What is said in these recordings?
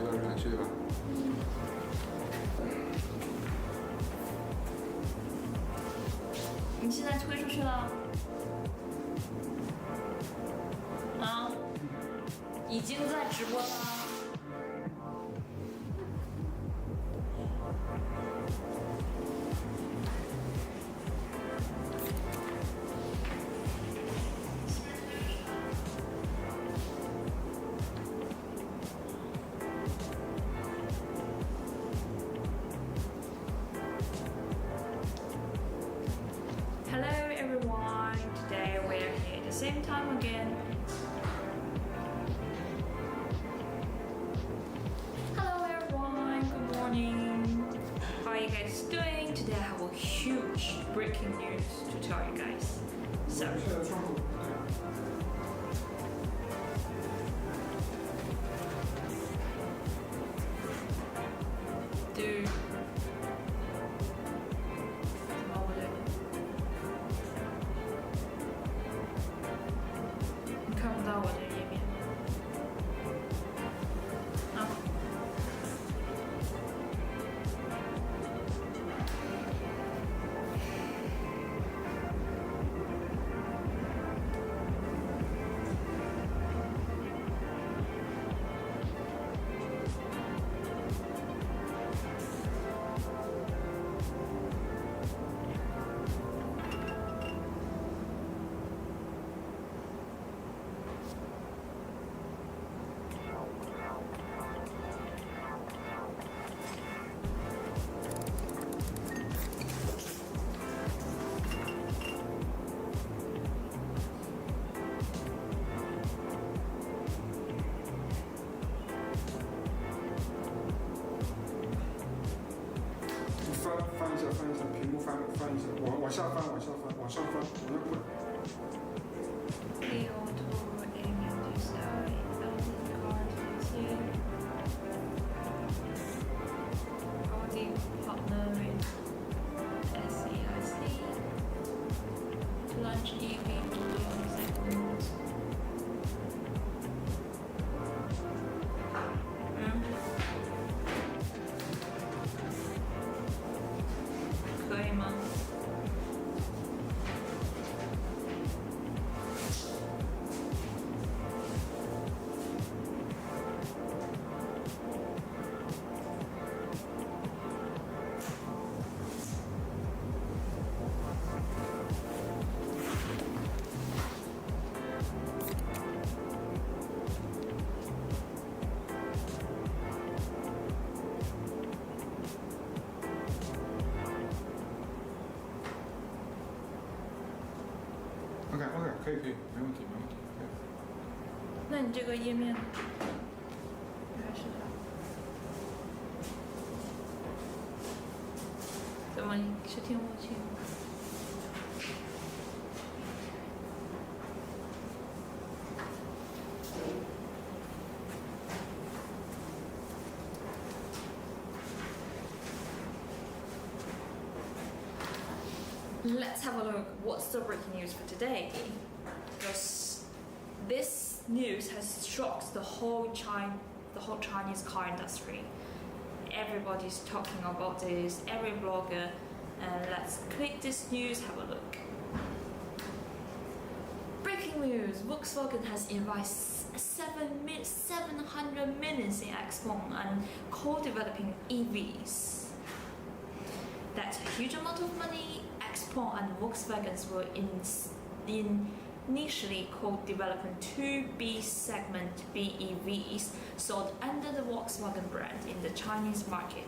推到这边去吧。你现在推出去了？啊？已经在直播了。Hello everyone, today we are here at the same time again. Hello everyone, good morning. How are you guys doing? Today I have a huge breaking news to tell you guys. So, dude.看不到我的页面啊！翻一下，屏幕翻一下，往下翻，往上翻，往那滚。Audi partner with SAIC to launch EV segment.可以吗？OK， 可以，没问题。那你这个页面还是怎么是听不清？Let's have a look. What's the breaking news for today? Because this news has shocked the whole Chinese car industry. Everybody's talking about this. Every blogger. Let's click this news. Have a look. Breaking news: Volkswagen has invested 700 million in XPeng and co-developing EVs. That's a huge amount of money. XPeng and Volkswagen were initially co-developing two B segment BEVs sold under the Volkswagen brand in the Chinese market.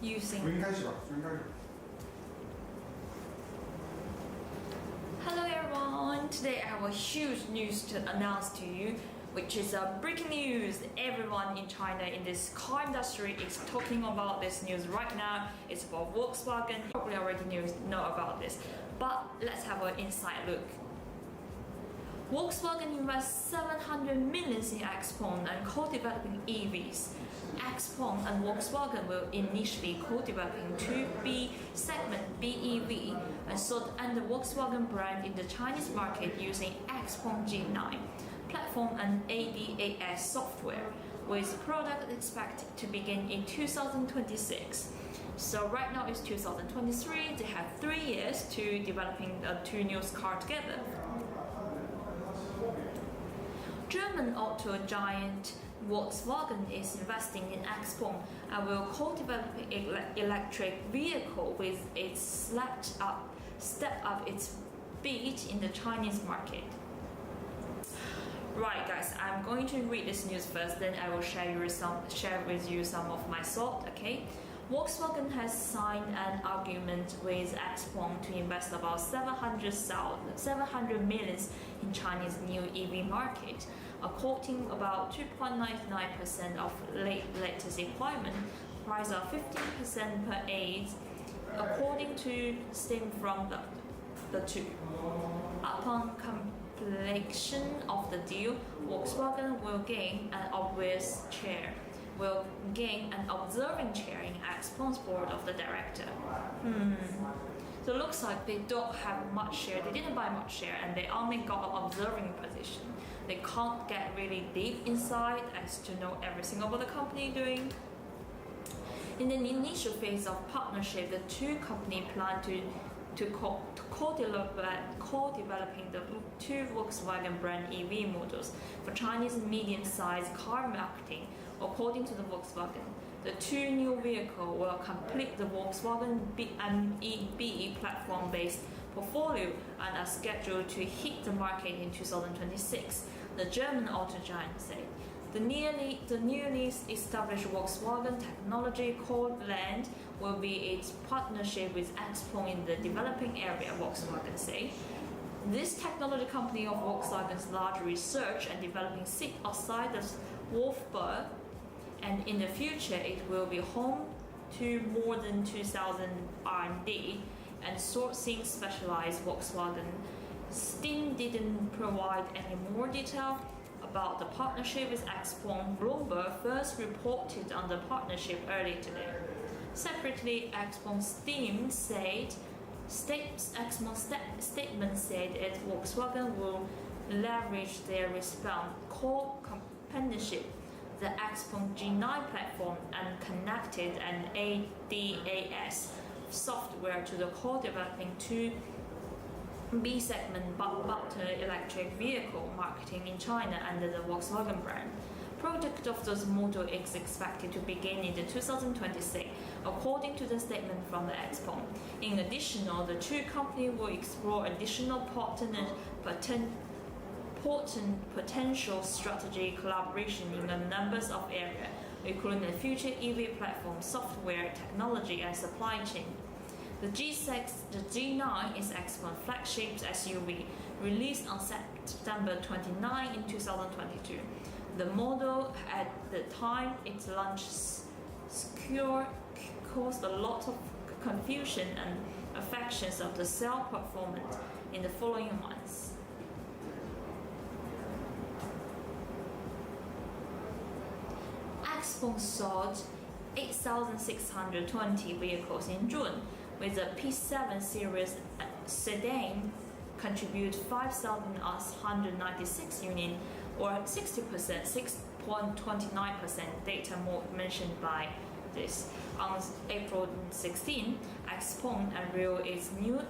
Using Hello everyone! Today I have a huge news to announce to you, which is a breaking news. Everyone in China in this car industry is talking about this news right now. It's about Volkswagen. You probably already know about this, but let's have an inside look. Volkswagen invests 700 million in XPeng and co-developing EVs. XPeng and Volkswagen will initially co-developing 2B segment BEV and sold under Volkswagen brand in the Chinese market using XPeng G9 platform and ADAS software, with product expected to begin in 2026. So right now it's 2023. They have 3 years to developing two new cars together. German auto giant Volkswagen is investing in XPeng and will co-develop electric vehicle with its step up its speed in the Chinese market. Right, guys, I'm going to read this news first, then I will share with you some of my thoughts. Okay. Volkswagen has signed an agreement with XPeng to invest about 700 million in Chinese new EV market, quoting about 2.99% of latest employment, price of 15% per aid, according to statement from the two. Upon completion of the deal, Volkswagen will gain an observing chair in XPeng's board of the director. So it looks like they don't have much share. They didn't buy much share, and they only got an observing position. They can't get really deep inside as to know everything about the company doing. In the initial phase of partnership, the two companies plan to co-developing the two Volkswagen brand EV models for Chinese medium-sized car marketing. According to the Volkswagen, the two new vehicles will complete the Volkswagen BE platform-based portfolio and are scheduled to hit the market in 2026, the German auto giant said. The newly established Volkswagen technology called Land will be its partnership with XPeng in the developing area, Volkswagen say. This technology company of Volkswagen's large research and developing seat outside of Wolfsburg, and in the future it will be home to more than 2,000 R&D and sourcing specialized Volkswagen. Steam didn't provide any more detail about the partnership with XPeng. Bloomberg first reported on the partnership earlier today. Separately, XPeng Steam statement said that Volkswagen will leverage their core companionship, the XPeng G9 platform, and connected an ADAS software to the co-developing 2B segment battery electric vehicle marketing in China under the Volkswagen brand. Project of this model is expected to begin in 2026, according to the statement from the XPeng. In addition, the two companies will explore additional potential strategic collaboration in a number of areas, including the future EV platform, software, technology, and supply chain. The G9 is XPeng's flagship SUV, released on September 29 in 2022. The model at the time it launched caused a lot of confusion and affections of the cell performance in the following months. XPeng sold 8,620 vehicles in June, with the P7 series sedan contribute 5,196 units, or 60%, 6.29% data more mentioned by this. On April 16, XPeng unveiled its new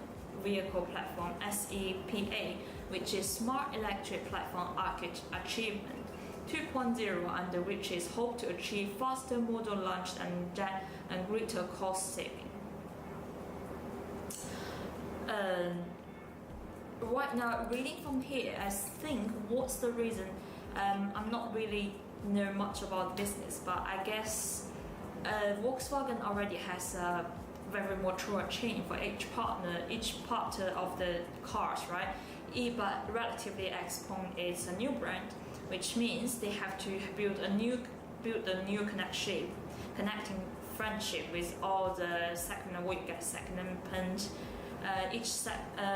vehicle platform SAIC, which is Smart Electric Platform Achievement 2.0, under which is hoped to achieve faster model launch and greater cost saving. Right now, reading from here, I think what's the reason? I'm not really know much about business, but I guess Volkswagen already has a very mature chain for each part of the cars, right? But relatively, XPeng is a new brand, which means they have to build a new connecting friendship with all the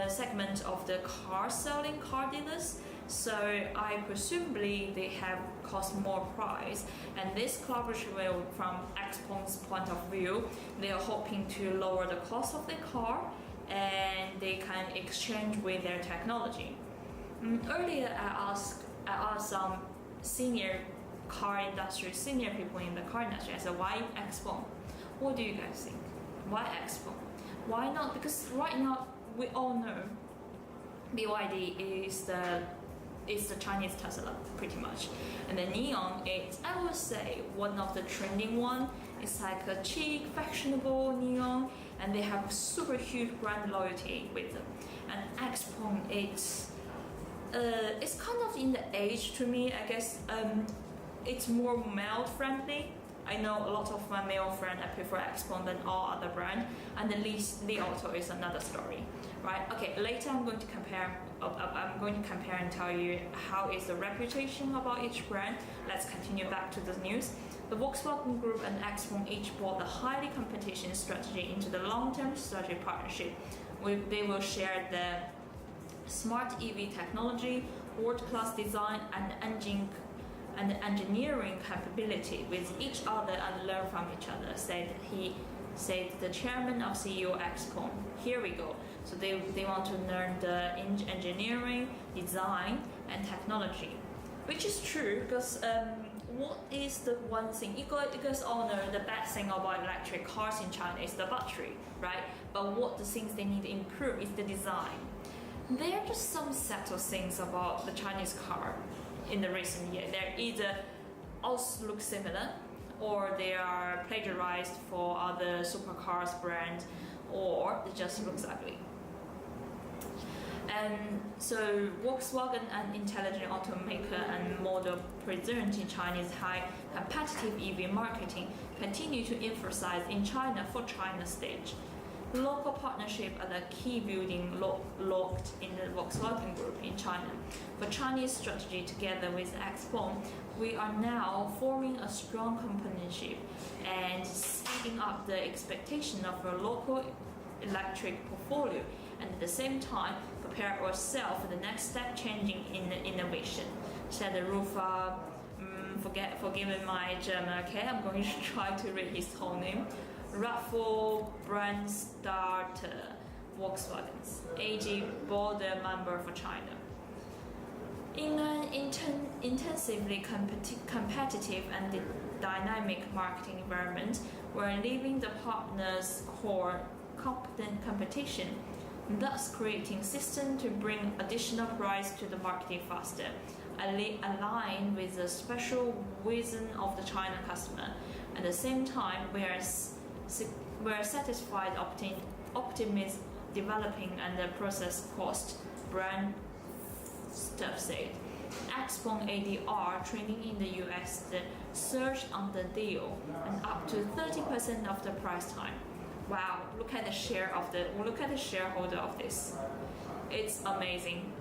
segment of the car selling car dealers. So I presumably they have cost more price, and this collaboration will, from XPeng's point of view, they are hoping to lower the cost of the car, and they can exchange with their technology. Earlier, I asked some senior people in the car industry. I said, why XPeng? What do you guys think? Why XPeng? Why not? Because right now we all know BYD is the Chinese Tesla, pretty much. And the Neon is, I would say, one of the trending one. It's like a chic, fashionable Neon, and they have super huge brand loyalty with them. And XPeng, it's kind of in the age to me, I guess. It's more male friendly. I know a lot of my male friends I prefer XPeng than all other brands, and the Li Auto is another story, right? Okay, later I'm going to compare and tell you how is the reputation about each brand. Let's continue back to the news. The Volkswagen Group and XPeng each brought the highly competition strategy into the long-term strategic partnership. They will share the smart EV technology, world-class design, and engineering capability with each other and learn from each other, said the chairman of CEO XPeng. Here we go. So they want to learn the engineering, design, and technology, which is true because what is the one thing you guys all know the bad thing about electric cars in China is the battery, right? But what the things they need to improve is the design. There are just some subtle things about the Chinese car in the recent year. They're either also look similar, or they are plagiarized for other supercars brands, or it just looks ugly. And so Volkswagen, an intelligent automaker and model present in Chinese high competitive EV marketing, continue to emphasize in China for China stage. Local partnership are the key building locked in the Volkswagen Group in China. For Chinese strategy together with XPeng, we are now forming a strong companionship and speeding up the expectation of a local electric portfolio, and at the same time prepare ourselves for the next step changing in the innovation, said Rufa. Forgive my German, okay? I'm going to try to read his whole name. Raffle Brandstarter Volkswagen's AG board member for China. In an intensively competitive and dynamic marketing environment, we're leaving the partners' core competent competition, thus creating systems to bring additional price to the marketing faster, aligned with the special vision of the China customer. At the same time, we're satisfied optimism developing and the process cost, brand stuff said. XPeng ADR trading in the US surged on the deal and up to 30% of the price time. Wow, look at the shareholder of this. It's amazing.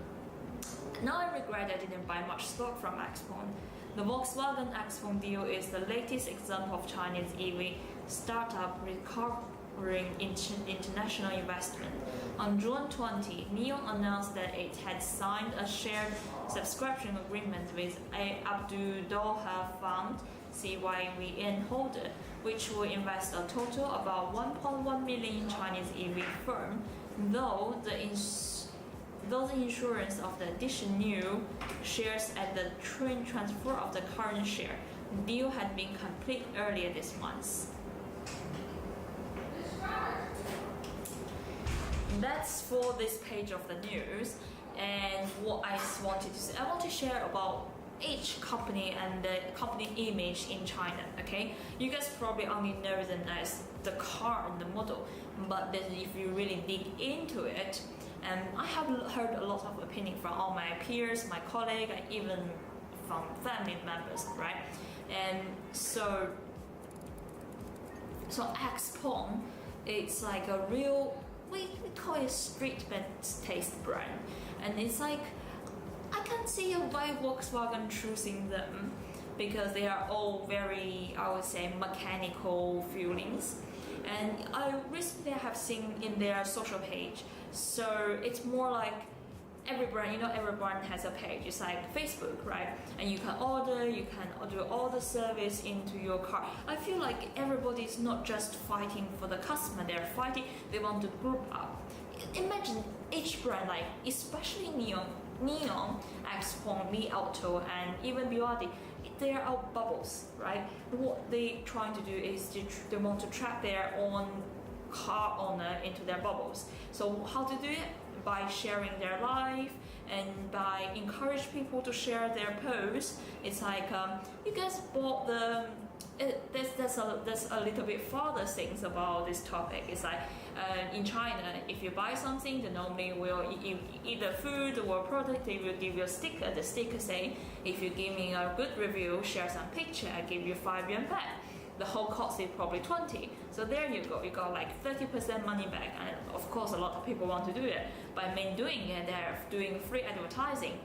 Now I regret I didn't buy much stock from XPeng. The Volkswagen XPeng deal is the latest example of Chinese EV startup recovering international investment. On June 20, NIO announced that it had signed a shared subscription agreement with Abdul-Doha Fund CYVN holder, which will invest a total of about 1.1 million in Chinese EV firm, though the insurance of the additional new shares at the transfer of the current share. The deal had been completed earlier this month. That's for this page of the news, and what I wanted to say, I want to share about each company and the company image in China. Okay, you guys probably only know them as the car and the model, but then if you really dig into it, and I have heard a lot of opinion from all my peers, my colleagues, and even from family members, right? And so XPeng, it's like a real, we call it street taste brand, and it's like I can see why Volkswagen choosing them, because they are all very, I would say, mechanical feelings. And I recently have seen in their social page, so it's more like every brand has a page. It's like Facebook, right? And you can do all the service into your car. I feel like everybody's not just fighting for the customer, they want to group up. Imagine each brand, like especially Neon, XPeng, Li Auto, and even Audi, they are all bubbles, right? What they trying to do is they want to trap their own car owner into their bubbles. So how to do it? By sharing their life and by encourage people to share their posts. It's like you guys bought the. There's a little bit further things about this topic. It's like in China, if you buy something, they normally will either food or product. They will give you a sticker. The sticker say, if you give me a good review, share some picture, I give you 5 yuan back. The whole cost is probably 20. So there you go. You got like 30% money back. And of course, a lot of people want to do it. By doing it, they're doing free advertising.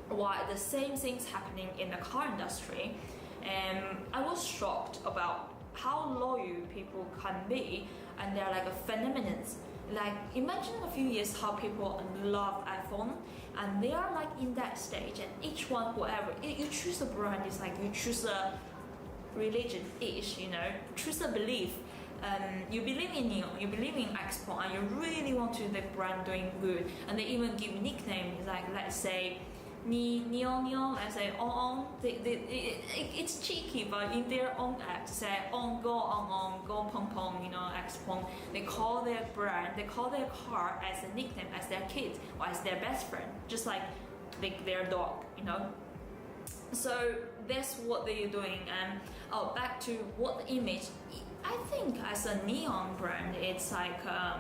While the same thing's happening in the car industry. And I was shocked about how loyal people can be, and they're like a phenomenon. Like imagine a few years how people love iPhone, and they are like in that stage. And each one, whoever you choose a brand, it's like you choose a religion-ish, choose a belief. You believe in Neon, you believe in XPeng, and you really want to the brand doing good. And they even give nicknames like, let's say, Neon, let's say On. It's cheeky, but in their own act, say On, go Pong, XPeng. They call their brand, they call their car as a nickname, as their kid or as their best friend, just like their dog, So that's what they're doing. And back to what image. I think as a Neon brand, it's like how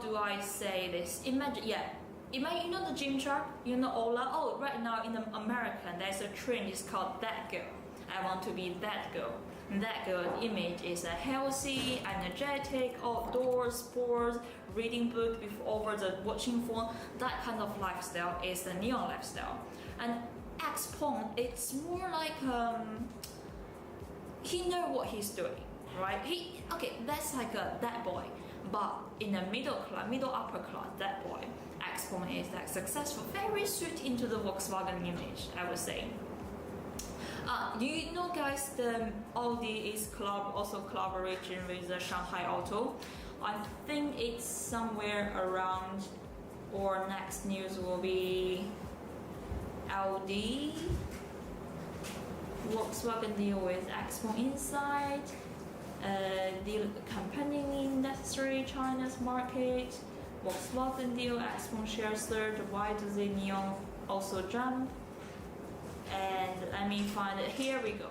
do I say this? Imagine the gym truck, Ola. Oh, right now in America, there's a trend. It's called that girl. I want to be that girl. And that girl image is a healthy, energetic, outdoors, sports, reading book over the watching phone. That kind of lifestyle is the Neon lifestyle. And XPeng, it's more like he know what he's doing, right? That's like that boy. But in the middle upper class, that boy, XPeng is like successful, very suited into the Volkswagen image, I would say. Do you know, guys, the Audi is also collaborating with the Shanghai Auto. I think it's somewhere around, or next news will be Audi. Volkswagen deal with XPeng inside. Deal campaigning necessary China's market. Volkswagen deal XPeng shares third. Why does the Neon also jump? And let me find it. Here we go.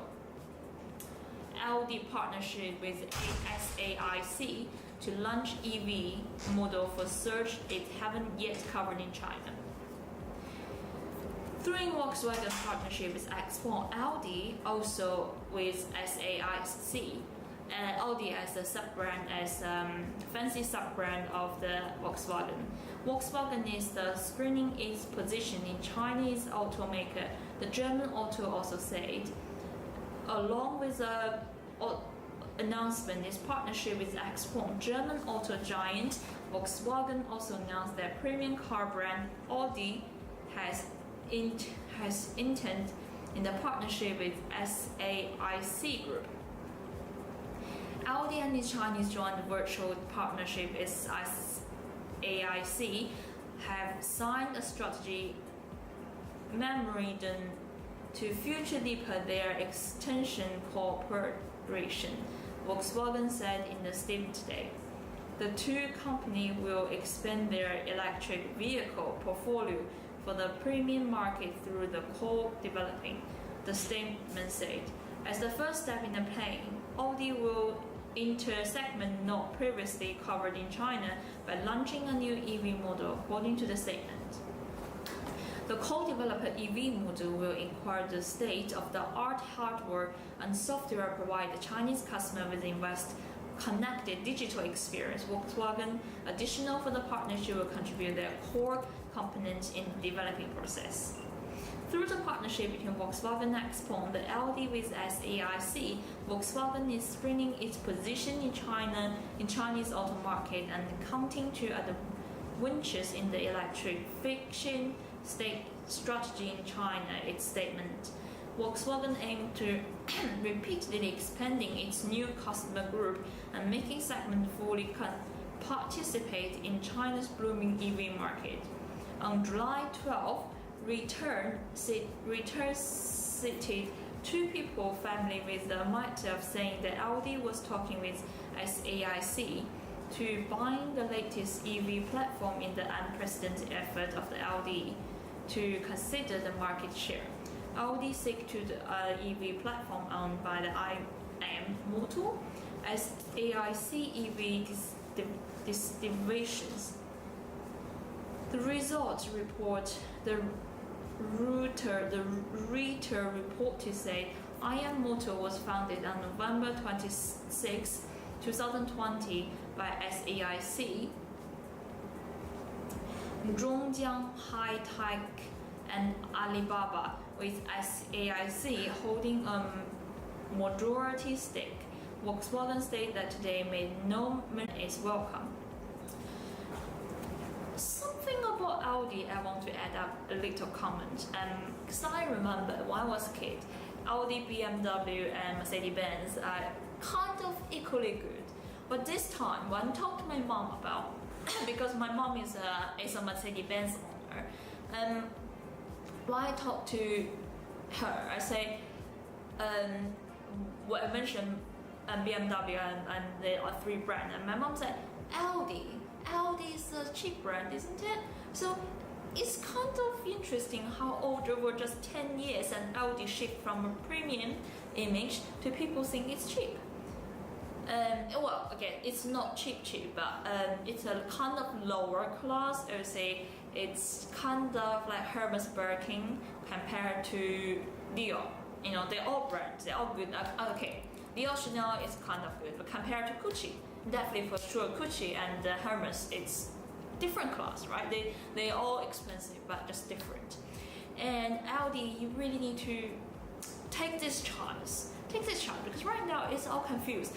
Audi partnership with SAIC to launch EV model for search it haven't yet covered in China. Through Volkswagen partnership with XPeng, Audi also with SAIC. Audi as a sub-brand, as fancy sub-brand of the Volkswagen. Volkswagen is screening its position in Chinese automaker. The German Auto also said, along with the announcement, its partnership with XPeng, German auto giant Volkswagen also announced their premium car brand Audi has intent in the partnership with SAIC Group. Audi and the Chinese joint virtual partnership with SAIC have signed a strategy memorandum to future deepen their extension cooperation, Volkswagen said in the statement today. The two companies will expand their electric vehicle portfolio for the premium market through the co-developing, the statement said. As the first step in the plan, Audi will enter segment not previously covered in China by launching a new EV model, according to the statement. The co-developed EV model will inquire the state-of-the-art hardware and software provide the Chinese customer with invest connected digital experience. Volkswagen, additional for the partnership, will contribute their core components in the developing process. Through the partnership between Volkswagen and XPeng, the Audi with SAIC, Volkswagen is strengthening its position in China, in Chinese auto market, and counting to winches in the electrification strategy in China. Its statement. Volkswagen aimed to repeatedly expanding its new customer group and making segment fully participate in China's booming EV market. On July 12, Reuters cited two people family with the matter of saying that Audi was talking with SAIC to buying the latest EV platform in the unprecedented effort of the Audi to consider the market share. Audi SAIC to the EV platform owned by the IM Motor as SAIC EV divisions. The results report the Reuters reported say IM Motor was founded on November 26, 2020 by SAIC, Zhongjiang High Tech and Alibaba, with SAIC holding a majority stake. Volkswagen stated that today made no mention is welcome. Something about Audi I want to add up a little comment. Because I remember when I was a kid, Audi, BMW and Mercedes-Benz are kind of equally good. But this time when I talked to my mom about, because my mom is a Mercedes-Benz owner, when I talk to her, I say, well, I mentioned BMW and there are three brands, and my mom said, Audi is a cheap brand, isn't it? So it's kind of interesting how over just 10 years and Audi shift from a premium image to people think it's cheap. Well, again, it's not cheap, but it's a kind of lower class. I would say it's kind of like Hermes Birkin compared to Dior. You know, they're all brands, they're all good. Okay, Dior Chanel is kind of good, but compared to Gucci, definitely for sure Gucci and Hermes, it's different class, right? They're all expensive, but just different. And Audi, you really need to take this chance because right now it's all confused.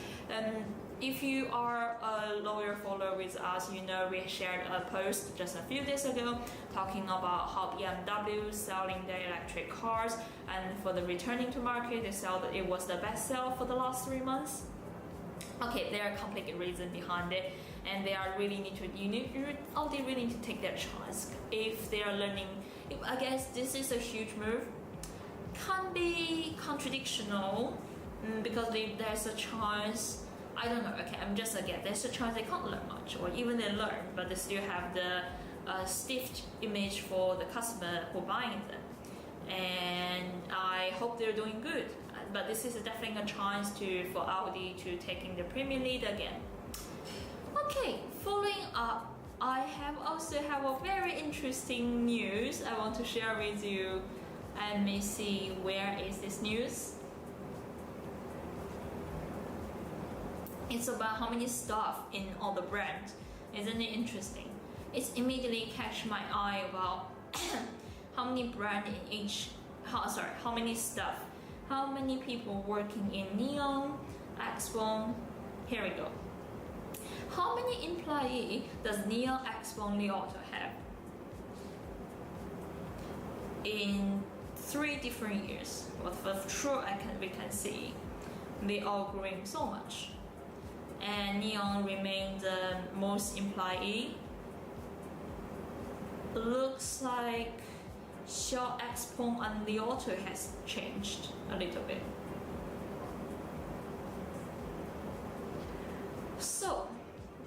If you are a loyal follower with us, you know we shared a post just a few days ago talking about how BMW is selling their electric cars, and for the returning to market, they sell that it was the best sell for the last 3 months. Okay, there are complicated reasons behind it, and they are really Audi really need to take their chance if they are learning. I guess this is a huge move. Can be contradictional because there's a chance. I don't know. Okay, I'm just again. There's a chance they can't learn much, or even they learn, but they still have the stiff image for the customer who buying them. And I hope they're doing good. But this is definitely a chance for Audi to taking the Premier League again. Okay, following up, I also have a very interesting news I want to share with you. And may see where is this news. It's about how many staff in all the brands. Isn't it interesting? It's immediately catch my eye about how many brands in each. How many staff? How many people working in Neon, XPeng? Here we go. How many employees does Neon, XPeng, Li Auto have? In 3 different years, but for sure we can see they are growing so much. And Neon remains the most employee. Looks like Xiao, XPeng and Li Auto has changed a little bit. So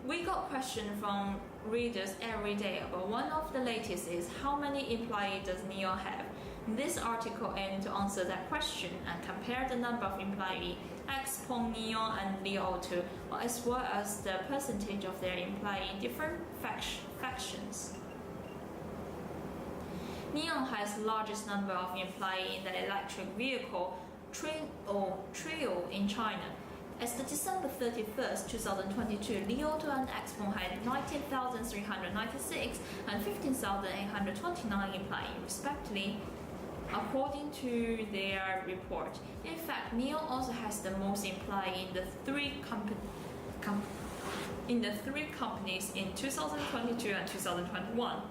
we got questions from readers every day, but one of the latest is how many employees does Neon have? This article aims to answer that question and compare the number of employees XPeng, Neon and Li Auto, as well as the percentage of their employees in different factions. Neon has the largest number of employees in the electric vehicle trio in China. As of December 31st, 2022, Li Auto and XPeng had 19,396 and 15,829 employees, respectively, according to their report. In fact, Neon also has the most employees in the 3 in the three companies in 2022 and 2021.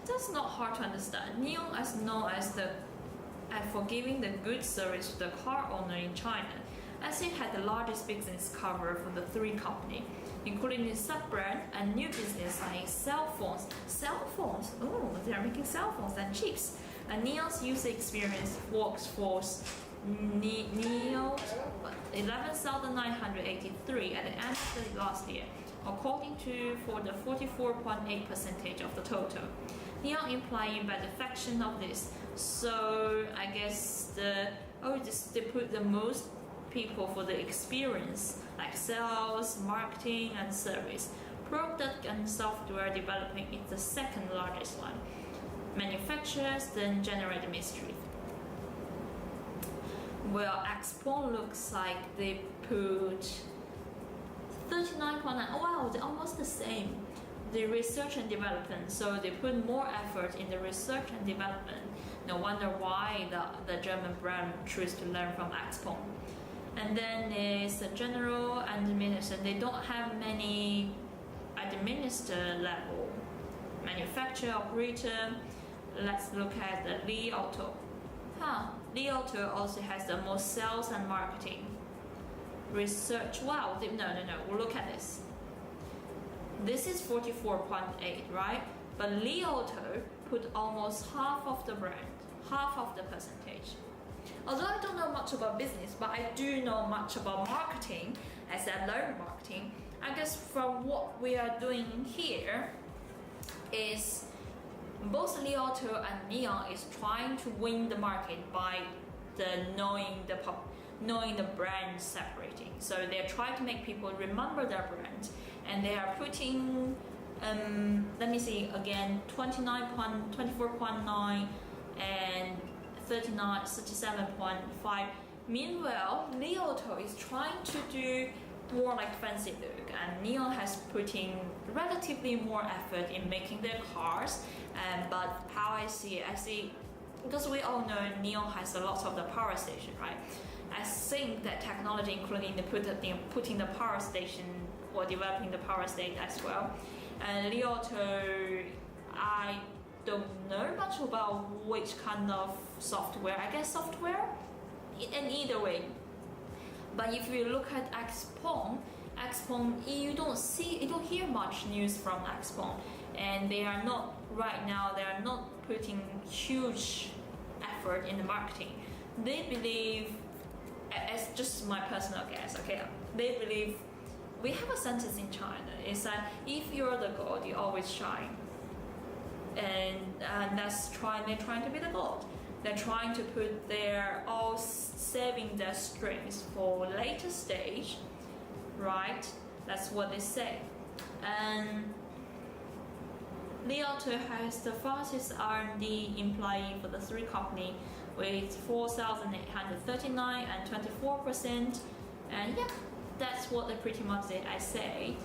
That's not hard to understand. NIO is known as for giving the good service to the car owner in China, as it had the largest business cover for the three companies, including the sub-brand and new business like cell phones. Cell phones? Oh, they are making cell phones and chips. And NIO's user experience workforce NIO 11,983 at the end of the last year, according to for the 44.8% of the total. NIO implying by the fraction of this. So I guess they put the most people for the experience, like sales, marketing, and service. Product and software developing is the second largest one. Manufacturers then generate the mystery. Well, XPeng looks like they put 39.9. Oh wow, they're almost the same. The research and development, so they put more effort in the research and development. No wonder why the German brand chose to learn from XPeng. And then there's the general and administration. They don't have many administrator level. Manufacturer, operator. Let's look at the Li Auto. Li Auto also has the most sales and marketing. Research, wow, no, we'll look at this. This is 44.8, right? But Li Auto put almost half of the brand, half of the percentage. Although I don't know much about business, but I do know much about marketing, as I learned marketing. I guess from what we are doing here is both Li Auto and NIO is trying to win the market by knowing the brand separating. So they're trying to make people remember their brand, and they are putting let me see again, 24.9 and 37.5. Meanwhile, Li Auto is trying to do more like fancy look, and NIO has putting relatively more effort in making their cars. But how I see because we all know NIO has a lot of the power station, right? I think that technology, including putting the power station or developing the power state as well. And Li Auto, I don't know much about which kind of software. I guess software, in either way. But if you look at XPeng, you don't hear much news from XPeng, and they are not putting huge effort in the marketing. They believe, as just my personal guess, okay, they believe we have a sentence in China. It's that if you're the god, you always shine. And they're trying to be the god. They're trying to put saving their strengths for later stage, right? That's what they say. And Li Auto has the fastest R&D employee for the three company with 4,839 and 24%. And yeah, that's what they pretty much did, I say.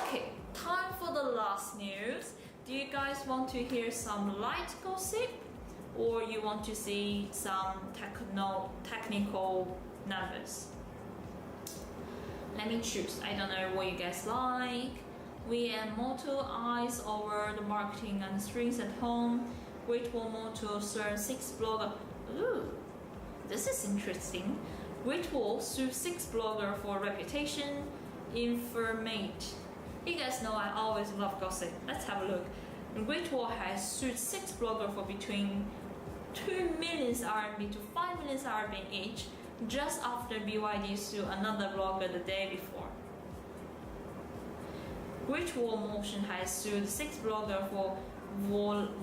Okay, time for the last news. Do you guys want to hear some light gossip, or you want to see some technical numbers? Let me choose. I don't know what you guys like. We and Moto eyes over the marketing and strings at home. Great Wall Moto serves 6 blogger. Ooh, this is interesting. Great Wall sued 6 blogger for reputation informate. You guys know I always love gossip. Let's have a look. Great Wall has sued 6 bloggers for between 2 million RMB to 5 million RMB each, just after BYD sued another blogger the day before. Great Wall Motion has sued 6 bloggers for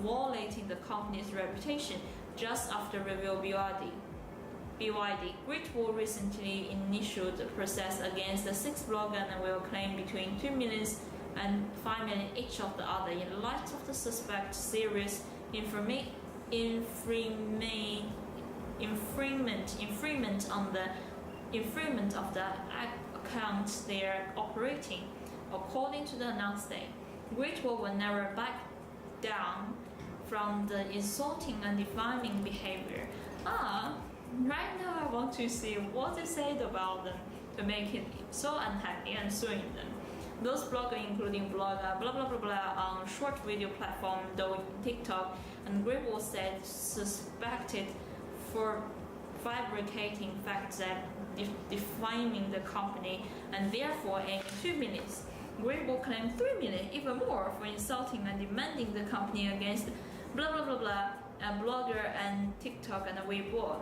violating the company's reputation just after reveal BYD. Great Wall recently initiated the process against the 6 bloggers and will claim between 2 million and 5 million each of the other in light of the suspect serious infringement of the accounts they are operating. According to the announcement, Great Wall will never back down from the insulting and defaming behavior. Right now I want to see what they said about them to make it so unhappy and suing them. Those bloggers, including blogger, blah blah blah blah, on short video platform, though TikTok, and Great Wall said suspected for fabricating facts that defaming the company, and therefore aiming 2 minutes. Great Wall claimed 3 million, even more, for insulting and demanding the company against blah blah blah blah, a blogger and TikTok and Weibo.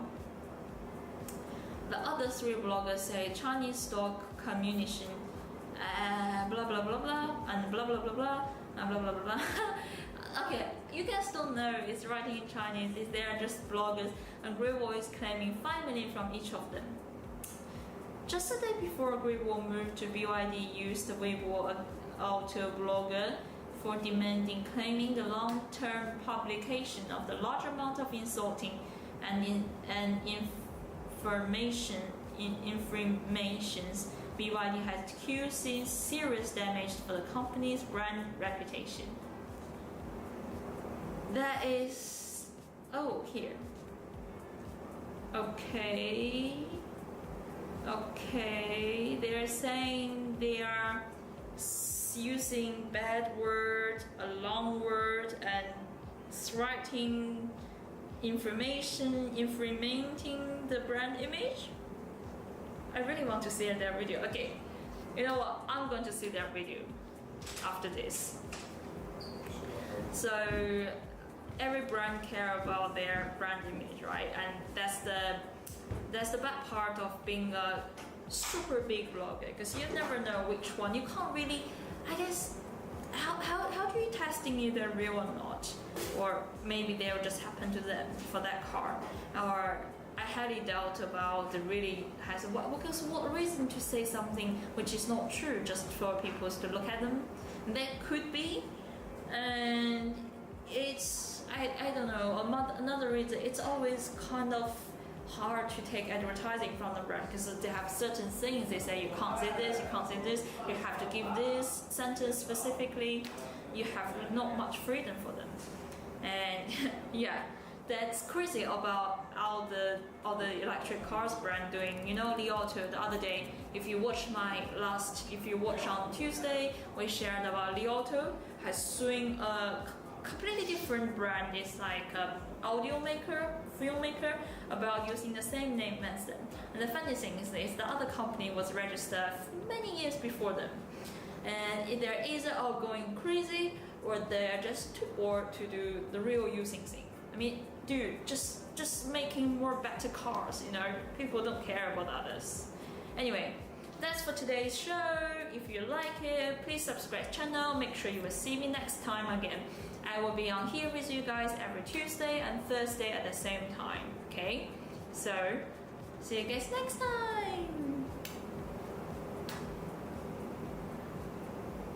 The other 3 bloggers say Chinese stock communication, blah blah blah blah, and blah blah blah blah, and blah blah blah blah. Okay, you guys don't know it's writing in Chinese, they are just bloggers, and Great Wall is claiming 5 million from each of them. Just a day before Great Wall moved to BYD used the Weibo auto blogger for demanding, claiming the long-term publication of the large amount of insulting and informations BYD has caused serious damage for the company's brand reputation. That is... oh, here. Okay, they're saying they are using bad word, a long word, and writing information, infringing the brand image. I really want to see their video. Okay, you know what? I'm going to see their video after this. So every brand care about their brand image, right? And that's the bad part of being a super big blogger, because you never know which one. You can't really, I guess, how do you testing if they're real or not? Or maybe they'll just happen to them for that car. Or I highly doubt about the really has because what reason to say something which is not true just for people to look at them? That could be, and it's I don't know. Another reason, it's always kind of hard to take advertising from the brand because they have certain things. They say you can't say this, you can't say this, you have to give this sentence specifically. You have not much freedom for them, and yeah, that's crazy about all the electric cars brand doing. You know, Li Auto the other day. If you watch on Tuesday, we shared about Li Auto has suing a completely different brand. It's like a audio maker, filmmaker, about using the same name as them. And the funny thing is the other company was registered many years before them. And they're either all going crazy or they're just too bored to do the real using thing. I mean, dude, just making more better cars, you know, people don't care about others. Anyway, that's for today's show. If you like it, please subscribe channel. Make sure you will see me next time again. I will be on here with you guys every Tuesday and Thursday at the same time, okay? So, see you guys next time.